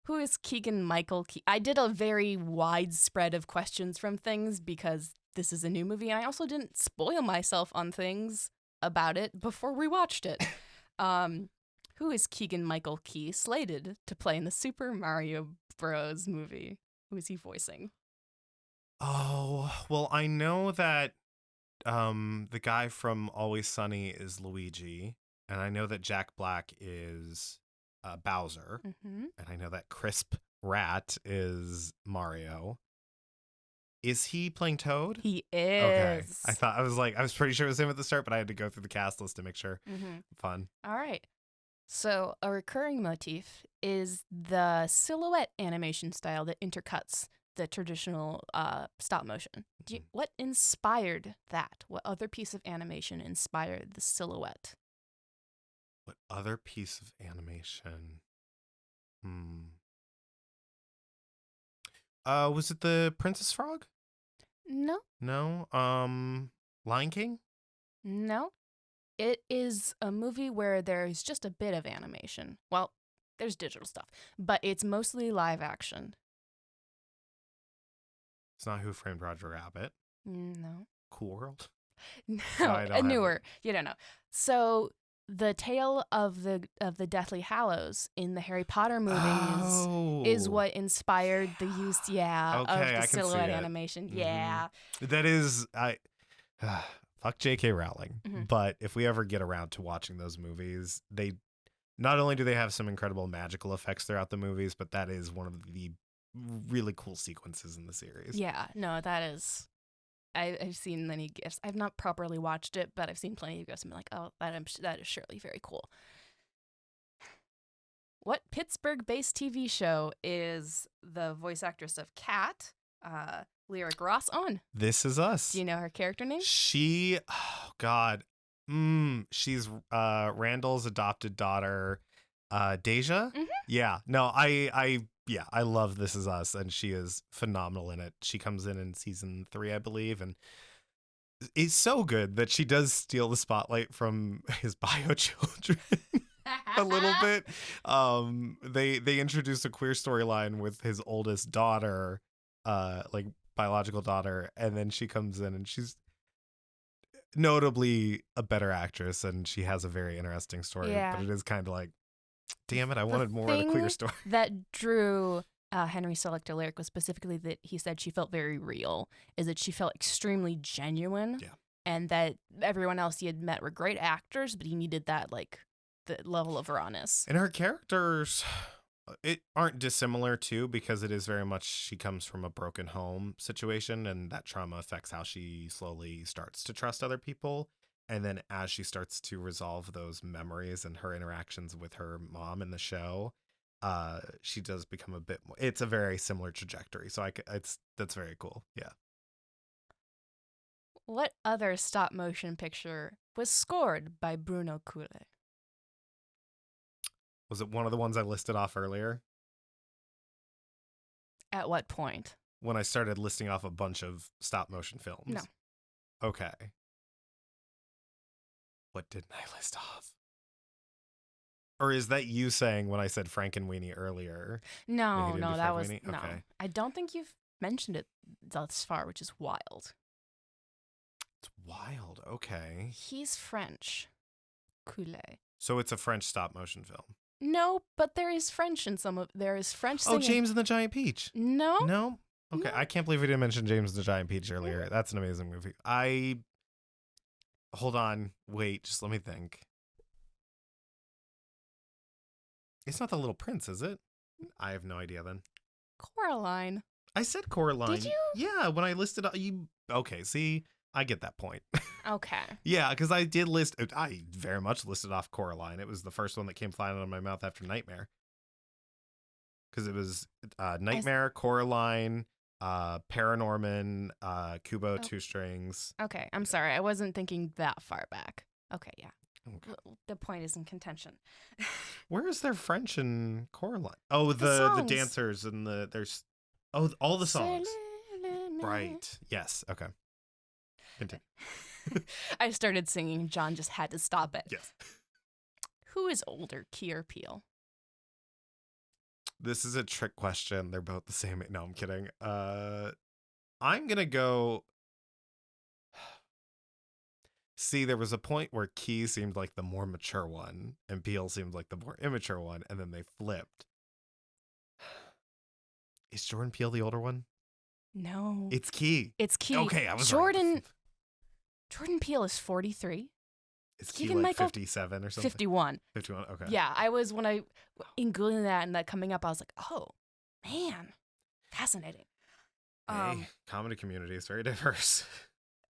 Who is Keegan-Michael Key? I did a very wide spread of questions from things because this is a new movie, and I also didn't spoil myself on things about it before we watched it. Who is Keegan-Michael Key slated to play in the Super Mario Bros. Movie? Who is he voicing? Oh, well, I know that the guy from Always Sunny is Luigi, and I know that Jack Black is Bowser, and I know that Crisp Rat is Mario. Is he playing Toad? He is. Okay. I was pretty sure it was him at the start, but I had to go through the cast list to make sure. Fun. All right. So a recurring motif is the silhouette animation style that intercuts the traditional stop motion. What inspired that? What other piece of animation inspired the silhouette? What other piece of animation? Was it the Princess Frog? No. No. Lion King? No. It is a movie where there's just a bit of animation. Well, there's digital stuff, but it's mostly live action. It's not Who Framed Roger Rabbit. No. Cool World? No, newer. You don't know. So the tale of the Deathly Hallows in the Harry Potter movies is what inspired the use, of the silhouette animation. Yeah. That is, fuck J.K. Rowling. But if we ever get around to watching those movies, they not only do they have some incredible magical effects throughout the movies, but that is one of the really cool sequences in the series. Yeah, no, that is. I've seen many gifs. I've not properly watched it, but I've seen plenty of gifs. I'm like, oh, that is surely very cool. What Pittsburgh-based TV show is the voice actress of Kat, Lyric Ross, on? This Is Us. Do you know her character name? She's Randall's adopted daughter, Deja. Yeah, no, I love This Is Us, and she is phenomenal in it. She comes in season 3, I believe, and it's so good that she does steal the spotlight from his bio children a little bit. They introduce a queer storyline with his oldest daughter, like biological daughter, and then she comes in and she's notably a better actress, and she has a very interesting story. But it is kind of like, damn it, I wanted more of the queer story. That drew Henry Selick to Lyric was specifically that he said she felt very real, is that she felt extremely genuine, and that everyone else he had met were great actors, but he needed that, like, the level of rawness. And her characters aren't dissimilar, too, because it is very much she comes from a broken home situation, and that trauma affects how she slowly starts to trust other people. And then as she starts to resolve those memories and her interactions with her mom in the show, she does become a bit more. It's a very similar trajectory. So that's very cool. Yeah. What other stop motion picture was scored by Bruno Coulet? Was it one of the ones I listed off earlier? At what point? When I started listing off a bunch of stop motion films. No. Okay. What didn't I list off? Or is that you saying when I said Frankenweenie earlier? No, that was Frankenweenie? no. Okay. I don't think you've mentioned it thus far, which is wild. It's wild. Okay. He's French. Coulet. So it's a French stop motion film. No, but there is French in some of there is French Oh, singing. James and the Giant Peach. No. No? Okay. No. I can't believe we didn't mention James and the Giant Peach earlier. That's an amazing movie. Hold on. Wait, just let me think. It's not The Little Prince, is it? I have no idea then. Coraline. I said Coraline. Did you? Yeah, when I listed you. Okay, see, I get that point. Okay. Yeah, because I very much listed off Coraline. It was the first one that came flying out of my mouth after Nightmare. Because it was Nightmare, Coraline, Paranorman, Kubo, Two Strings. Okay, I'm sorry. I wasn't thinking that far back. Okay, yeah. Okay. The point is in contention. Where is there French in Coraline? Oh, the songs. dancers and there's all the songs. Right. Yes. Okay. Continue. I started singing. John just had to stop it. Yes. Who is older, Key or Peele? This is a trick question. They're both the same. No, I'm kidding. I'm gonna go. See, there was a point where Key seemed like the more mature one, and Peele seemed like the more immature one, and then they flipped. Is Jordan Peele the older one? No. It's Key. It's Key. Okay, I was Jordan. right. Jordan Peele is 43. Is Key Keegan like Michael- 57 or something? 51. 51. Okay. Yeah, I was in Googling that and that coming up, I was like, oh, man, fascinating. Hey, comedy community is very diverse.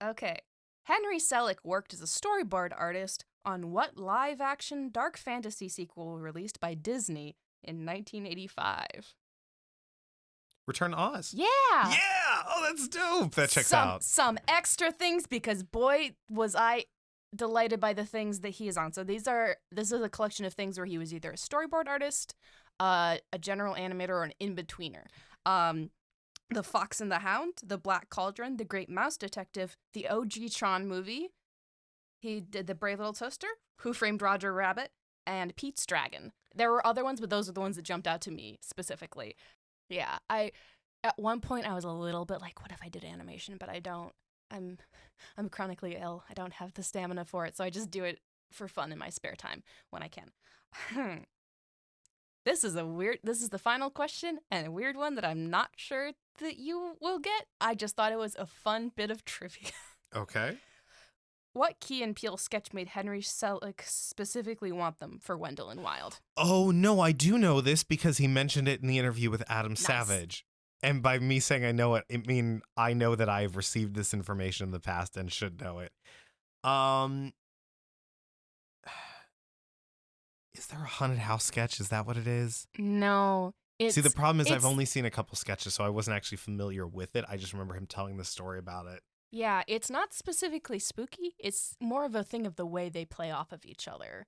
Okay. Henry Selick worked as a storyboard artist on what live-action dark fantasy sequel released by Disney in 1985? Return to Oz. Yeah! Yeah! Oh, that's dope. That checks out. Some extra things because boy, was I delighted by the things that he is on. So this is a collection of things where he was either a storyboard artist, a general animator, or an in-betweener. The Fox and the Hound, The Black Cauldron, The Great Mouse Detective, the OG Tron movie. He did The Brave Little Toaster, Who Framed Roger Rabbit, and Pete's Dragon. There were other ones, but those are the ones that jumped out to me specifically. Yeah, at one point I was a little bit like, what if I did animation? But I don't. I'm chronically ill. I don't have the stamina for it, so I just do it for fun in my spare time when I can. This is the final question, and a weird one that I'm not sure that you will get. I just thought it was a fun bit of trivia. Okay. What Key and Peele sketch made Henry Selick specifically want them for Wendell and Wild? Oh, no, I do know this because he mentioned it in the interview with Adam Savage. And by me saying I know it, I know that I've received this information in the past and should know it. Is there a haunted house sketch? Is that what it is? No. See, the problem is I've only seen a couple sketches, so I wasn't actually familiar with it. I just remember him telling the story about it. Yeah, it's not specifically spooky. It's more of a thing of the way they play off of each other.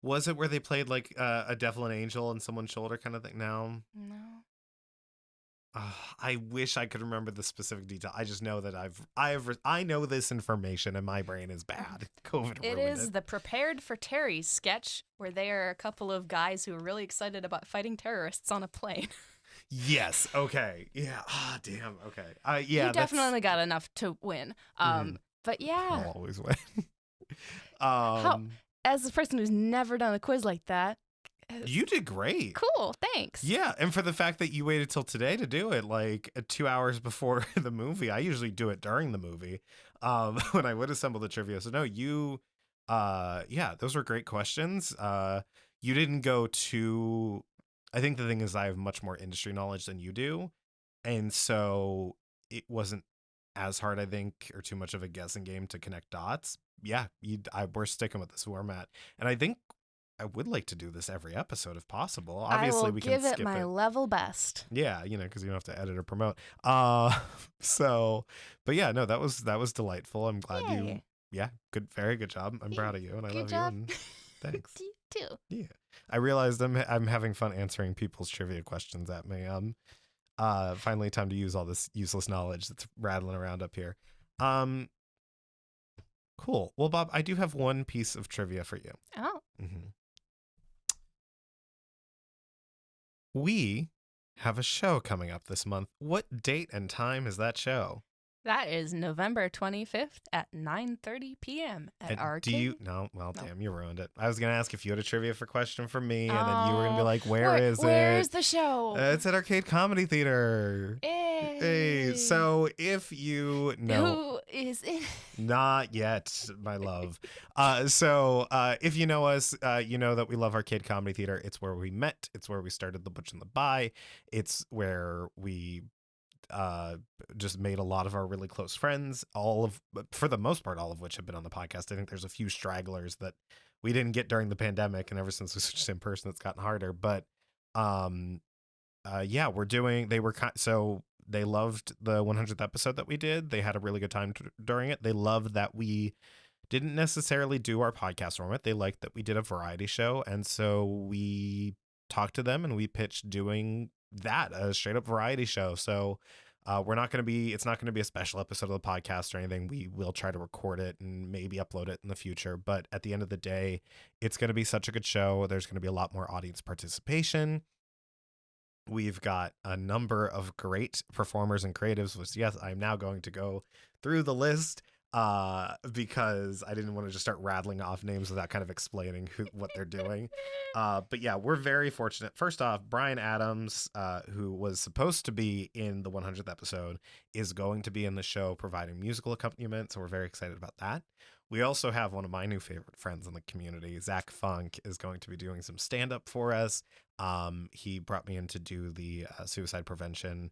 Was it where they played like a devil and angel on someone's shoulder kind of thing? No. I wish I could remember the specific detail. I just know that I know this information and my brain is bad. COVID It ruined is the Prepared for Terry sketch where they are a couple of guys who are really excited about fighting terrorists on a plane. Yes. Okay. Yeah. Ah, damn. Okay. Yeah. You definitely got enough to win. But yeah. I'll always win. As a person who's never done a quiz like that. You did great. Cool. Thanks. Yeah. And for the fact that you waited till today to do it, like 2 hours before the movie, I usually do it during the movie when I would assemble the trivia. So no, yeah, those were great questions. You didn't go too, I think the thing is I have much more industry knowledge than you do. And so it wasn't as hard, I think, or too much of a guessing game to connect dots. Yeah, we're sticking with this format. And I think I would like to do this every episode if possible. Obviously, we can skip it. I will give it my level best. Yeah, because you don't have to edit or promote. But yeah, no, that was delightful. I'm glad good, very good job. I'm proud of you, and I love you. And thanks. You too. Yeah, I realized I'm having fun answering people's trivia questions at me. Finally, time to use all this useless knowledge that's rattling around up here. Cool. Well, Bob, I do have one piece of trivia for you. Oh. Mm-hmm. We have a show coming up this month. What date and time is that show? That is November 25th at 9:30 p.m. at And do Arcade. you no? Well, No. damn, you ruined it. I was gonna ask if you had a trivia for question for me, and then you were gonna be Oh, like, "Where is it?" Where is the show? It's at Arcade Comedy Theater. Hey, so if you know, Who is it? not yet, my love. If you know us, you know that we love Arcade Comedy Theater. It's where we met. It's where we started the Butch and the Buy. It's where we just made a lot of our really close friends, for the most part, all of which have been on the podcast. I think there's a few stragglers that we didn't get during the pandemic, and ever since we switched in person, it's gotten harder. But yeah, so they loved the 100th episode that we did. They had a really good time during it. They loved that we didn't necessarily do our podcast format. They liked that we did a variety show, and so we talked to them and we pitched doing that, a straight up variety show. So it's not going to be a special episode of the podcast or anything. We will try to record it and maybe upload it in the future, but at the end of the day, it's going to be such a good show. There's going to be a lot more audience participation. We've got a number of great performers and creatives, which, yes, I'm now going to go through the list because I didn't want to just start rattling off names without kind of explaining what they're doing. But yeah, we're very fortunate. First off, Brian Adams, who was supposed to be in the 100th episode, is going to be in the show providing musical accompaniment. So we're very excited about that. We also have one of my new favorite friends in the community, Zach Funk, is going to be doing some stand-up for us. He brought me in to do the suicide prevention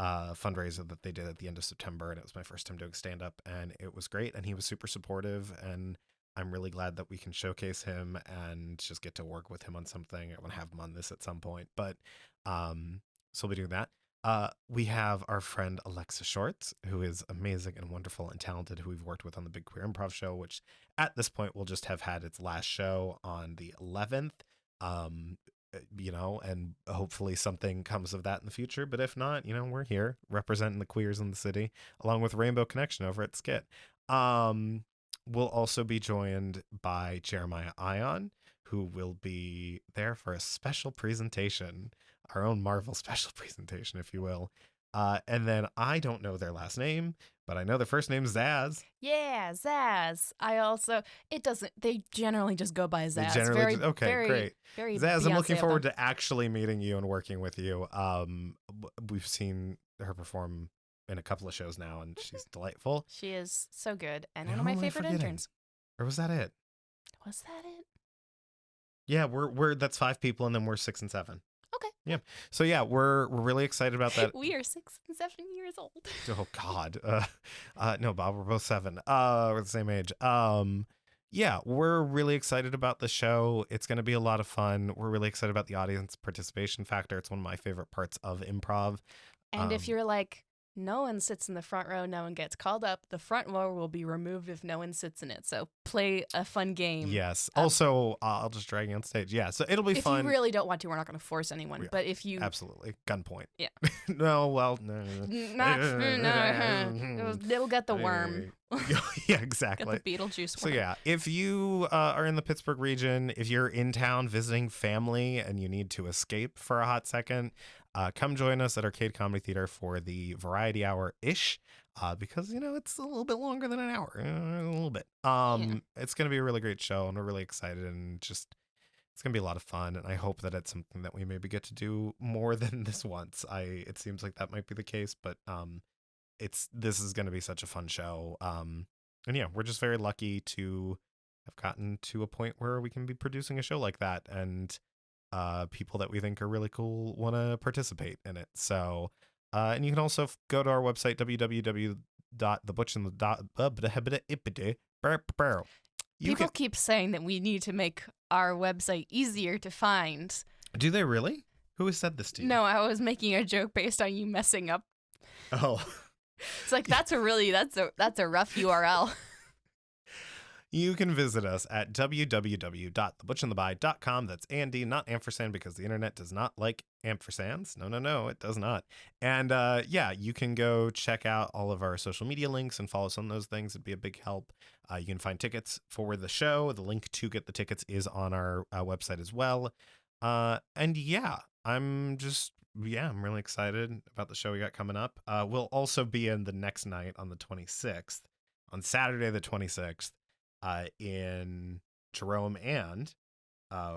fundraiser that they did at the end of September, and it was my first time doing stand-up, and it was great, and he was super supportive, and I'm really glad that we can showcase him and just get to work with him on something. I want to have him on this at some point, but so we'll be doing that. We have our friend Alexa Shorts, who is amazing and wonderful and talented, who we've worked with on the Big Queer Improv Show, which at this point will just have had its last show on the 11th. And hopefully something comes of that in the future. But if not, we're here representing the queers in the city, along with Rainbow Connection over at Skit. We'll also be joined by Jeremiah Ion, who will be there for a special presentation, our own Marvel special presentation, if you will. And then I don't know their last name, but I know their first name is Zaz. Yeah, Zaz. They generally just go by Zaz. Great. Very Zaz, I'm looking Beyonce forward to actually meeting you and working with you. We've seen her perform in a couple of shows now, and she's delightful. She is so good, and one of my favorite interns. Or was that it? Was that it? Yeah, that's 5 people, and then we're 6 and 7. Okay. Yeah. So yeah, we're really excited about that. We are 6 and 7 years old. Oh God. No, Bob, we're both 7. We're the same age. Yeah, we're really excited about the show. It's going to be a lot of fun. We're really excited about the audience participation factor. It's one of my favorite parts of improv. And if you're like, no one sits in the front row, no one gets called up, the front row will be removed if no one sits in it. So play a fun game. Yes. Also, I'll just drag you on stage. Yeah, so it'll be fun. If you really don't want to, we're not going to force anyone. Yeah, but if you... Absolutely. Gunpoint. Yeah. No. They'll get the worm. Yeah, exactly. Get the Beetlejuice So worm. yeah, if you are in the Pittsburgh region, if you're in town visiting family and you need to escape for a hot second, come join us at Arcade Comedy Theater for the Variety Hour-ish, because, it's a little bit longer than an hour, a little bit. It's going to be a really great show, and we're really excited, and just, it's going to be a lot of fun, and I hope that it's something that we maybe get to do more than this once. It seems like that might be the case, but this is going to be such a fun show. And yeah, we're just very lucky to have gotten to a point where we can be producing a show like that, and people that we think are really cool want to participate in it. So, and you can also go to our website, www.thebutchandthe. People keep saying that we need to make our website easier to find. Do they really? Who has said this to you? No, I was making a joke based on you messing up. Oh. It's like, that's a rough URL. You can visit us at www.thebutchandthebuy.com. That's Andy, not ampersand, because the internet does not like ampersands. No, it does not. And yeah, you can go check out all of our social media links and follow us on those things. It'd be a big help. You can find tickets for the show. The link to get the tickets is on our website as well. And yeah, I'm just yeah, I'm really excited about the show we got coming up. We'll also be in the next night on the 26th, on Saturday the 26th, in Jerome and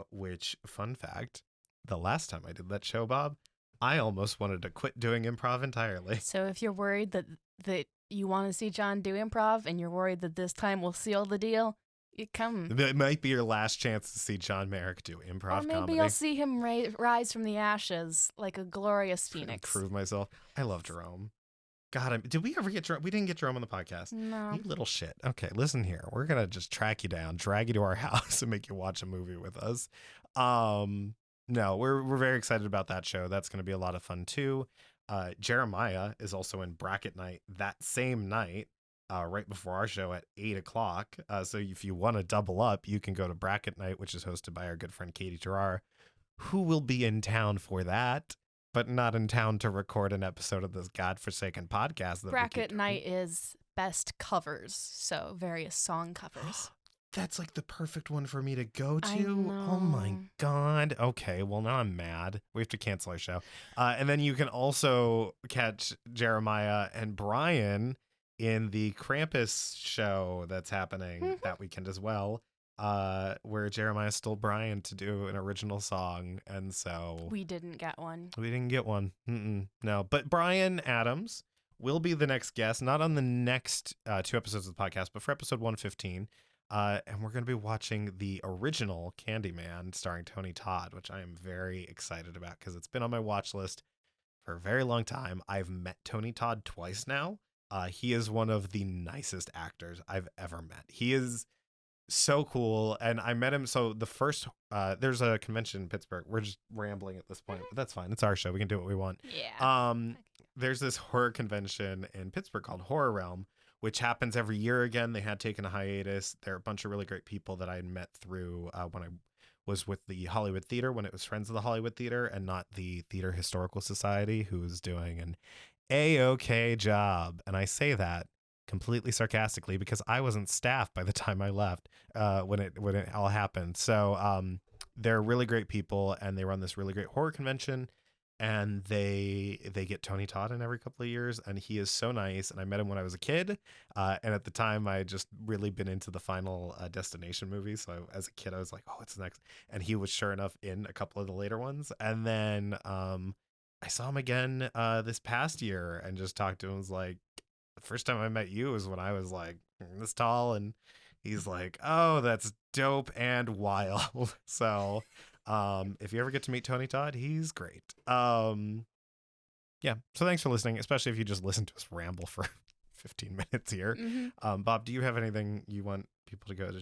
which, fun fact, the last time I did that show, Bob, I almost wanted to quit doing improv entirely. So if you're worried that you want to see John do improv and you're worried that this time will seal the deal, you come. It might be your last chance to see Jon Marek do improv Or maybe comedy. you'll see him rise from the ashes like a glorious phoenix. Prove myself. I love Jerome. God, did we ever get Jerome? We didn't get Jerome on the podcast. No. You little shit. Okay, listen here. We're going to just track you down, drag you to our house, and make you watch a movie with us. No, we're very excited about that show. That's going to be a lot of fun, too. Jeremiah is also in Bracket Night that same night, right before our show at 8 o'clock. So if you want to double up, you can go to Bracket Night, which is hosted by our good friend Katie Terrar, who will be in town for that, but not in town to record an episode of this godforsaken podcast. That Bracket Night is best covers, so various song covers. That's like the perfect one for me to go to. I know. Oh my God. Okay, well, now I'm mad. We have to cancel our show. And then you can also catch Jeremiah and Brian in the Krampus show that's happening that weekend as well, where Jeremiah stole Brian to do an original song. And so we didn't get one. We didn't get one. No, but Brian Adams will be the next guest, not on the next 2 episodes of the podcast, but for episode 115. And we're going to be watching the original Candyman starring Tony Todd, which I am very excited about because it's been on my watch list for a very long time. I've met Tony Todd twice now. He is one of the nicest actors I've ever met. He is so cool. And I met him. So the first, there's a convention in Pittsburgh. We're just rambling at this point, but that's fine. It's our show. We can do what we want. Yeah. There's this horror convention in Pittsburgh called Horror Realm, which happens every year again. They had taken a hiatus. There are a bunch of really great people that I had met through when I was with the Hollywood Theater, when it was Friends of the Hollywood Theater and not the Theater Historical Society, who was doing an A-OK job. And I say that completely sarcastically because I wasn't staffed by the time I left when it all happened. So they're really great people, and they run this really great horror convention. And they get Tony Todd in every couple of years, and he is so nice. And I met him when I was a kid, and at the time I had just really been into the Final Destination movies. So as a kid, I was like, "Oh, what's next?" And he was sure enough in a couple of the later ones. And then I saw him again this past year, and just talked to him. Was like, the first time I met you was when I was like this tall, and he's like, "Oh, that's dope and wild." So. If you ever get to meet Tony Todd, he's great. Yeah. So thanks for listening, especially if you just listen to us ramble for 15 minutes here. Bob, do you have anything you want people to go to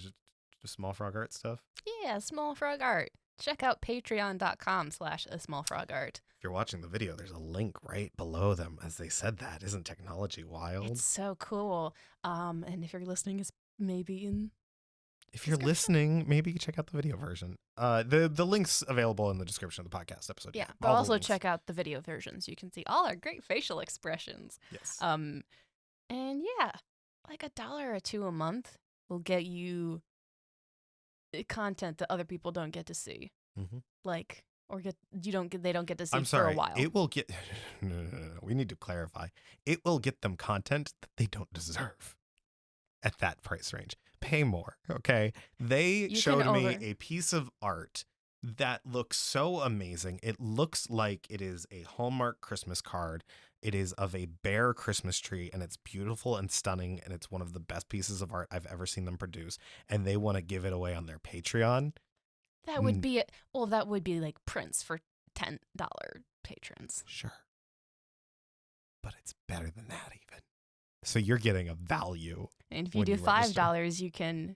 Small Frog Art stuff? Yeah, Small Frog Art. Check out patreon.com/asmallfrogart. If you're watching the video, there's a link right below them as they said that. Isn't technology wild? It's so cool. And if you're listening, it's maybe in... If you're listening, maybe check out the video version. The link's available in the description of the podcast episode. Yeah, but also check out the video versions. You can see all our great facial expressions. Yes. And yeah, like $1 or $2 a month will get you content that other people don't get to see. Like, or they don't get to see for a while. It will get. No. We need to clarify. It will get them content that they don't deserve at that price range. Pay more, okay? They showed me a piece of art that looks so amazing. It looks like it is a Hallmark Christmas card. It is of a bare Christmas tree, and it's beautiful and stunning, and it's one of the best pieces of art I've ever seen them produce, and they want to give it away on their Patreon. That would be it. Well, that would be like Prince for $10 patrons. Sure. But it's better than that even. So you're getting a value. And if you do $5, you can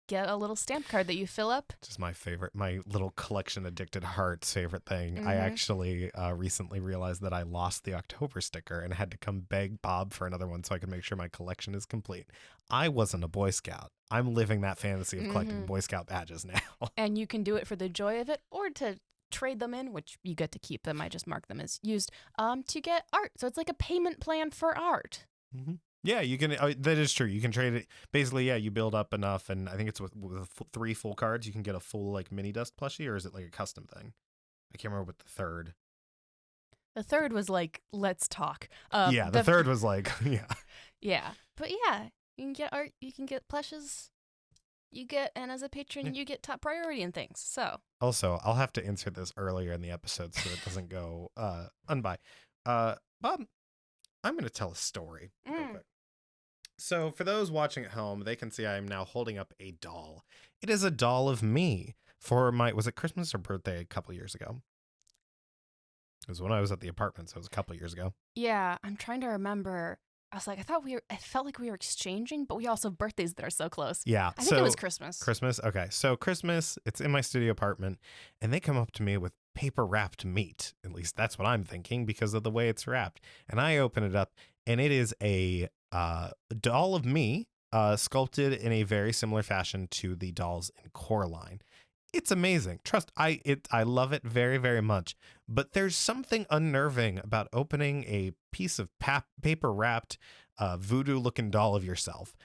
get a little stamp card that you fill up. Just my favorite, my little collection addicted heart's favorite thing. I actually recently realized that I lost the October sticker and had to come beg Bob for another one so I could make sure my collection is complete. I wasn't a Boy Scout. I'm living that fantasy of collecting Boy Scout badges now. And you can do it for the joy of it or to trade them in, which you get to keep them. I just mark them as used to get art. So it's like a payment plan for art. Yeah, you can. That is true. You can trade it. Basically, yeah, you build up enough, and I think it's with 3 full cards, you can get a full like mini dust plushie, or is it like a custom thing? I can't remember what the third. The third was like, let's talk. Yeah, the third was like, yeah. Yeah. But yeah, you can get art, you can get plushes, and as a patron, you get top priority in things. So. Also, I'll have to insert this earlier in the episode so it doesn't go unby. Bob, I'm going to tell a story real quick. So for those watching at home, they can see I am now holding up a doll. It is a doll of me for was it Christmas or birthday a couple years ago? It was when I was at the apartment, so it was a couple years ago. Yeah, I'm trying to remember. I was like, I felt like we were exchanging, but we also have birthdays that are so close. Yeah. I think it was Christmas. Christmas? Okay. So Christmas, it's in my studio apartment, and they come up to me with paper wrapped meat. At least that's what I'm thinking because of the way it's wrapped. And I open it up, and it is a doll of me sculpted in a very similar fashion to the dolls in Coraline. It's amazing. I love it very, very much. But there's something unnerving about opening a piece of paper wrapped voodoo looking doll of yourself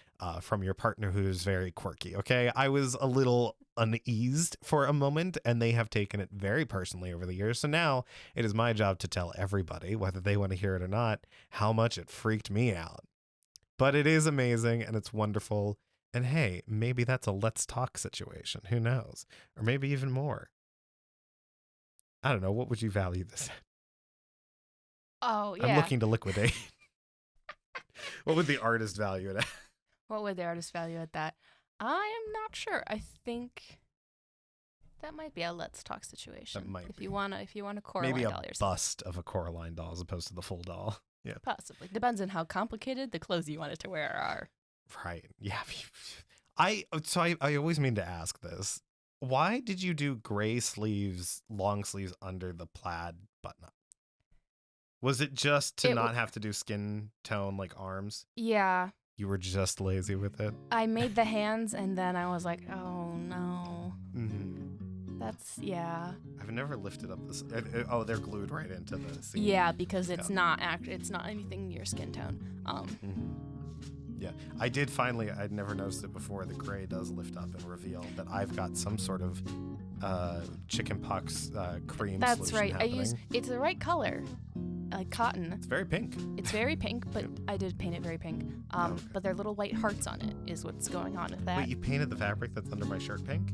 from your partner who is very quirky. Okay. I was a little uneased for a moment, and they have taken it very personally over the years. So now it is my job to tell everybody, whether they want to hear it or not, how much it freaked me out. But it is amazing and it's wonderful. And hey, maybe that's a let's talk situation. Who knows? Or maybe even more. I don't know. What would you value this at? Oh, yeah. I'm looking to liquidate. What would the artist value it at? What would the artist value at that? I am not sure. I think that might be a let's talk situation. That might if be. you wanna Coraline Maybe a doll yourself. bust of a Coraline doll as opposed to the full doll. Yeah. Possibly. Depends on how complicated the clothes you want it to wear are. Right. Yeah. I always mean to ask this. Why did you do gray sleeves, long sleeves under the plaid button up? Was it just to not have to do skin tone like arms? Yeah. You were just lazy with it? I made the hands and then I was like, oh no. Mm-hmm. That's, yeah. I've never lifted up this. Oh, they're glued right into the seam. Yeah, because it's not anything near skin tone. Mm-hmm. Yeah, I did finally, I'd never noticed it before, the gray does lift up and reveal that I've got some sort of chicken pox cream That's solution right. happening. It's the right color, like cotton. It's very pink. It's very pink, but I did paint it very pink. Okay. But there are little white hearts on it is what's going on with that. Wait, you painted the fabric that's under my shirt pink?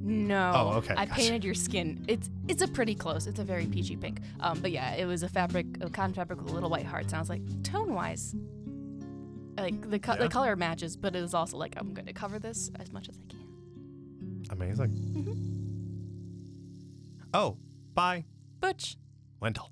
No. Oh, okay. I Gotcha. painted your skin. It's a pretty close. It's a very peachy pink. But yeah, it was a cotton fabric with little white hearts, and I was like, tone-wise, like the color matches, but it was also like, I'm going to cover this as much as I can. Amazing. Mm-hmm. Oh, bye. Butch. Wendell.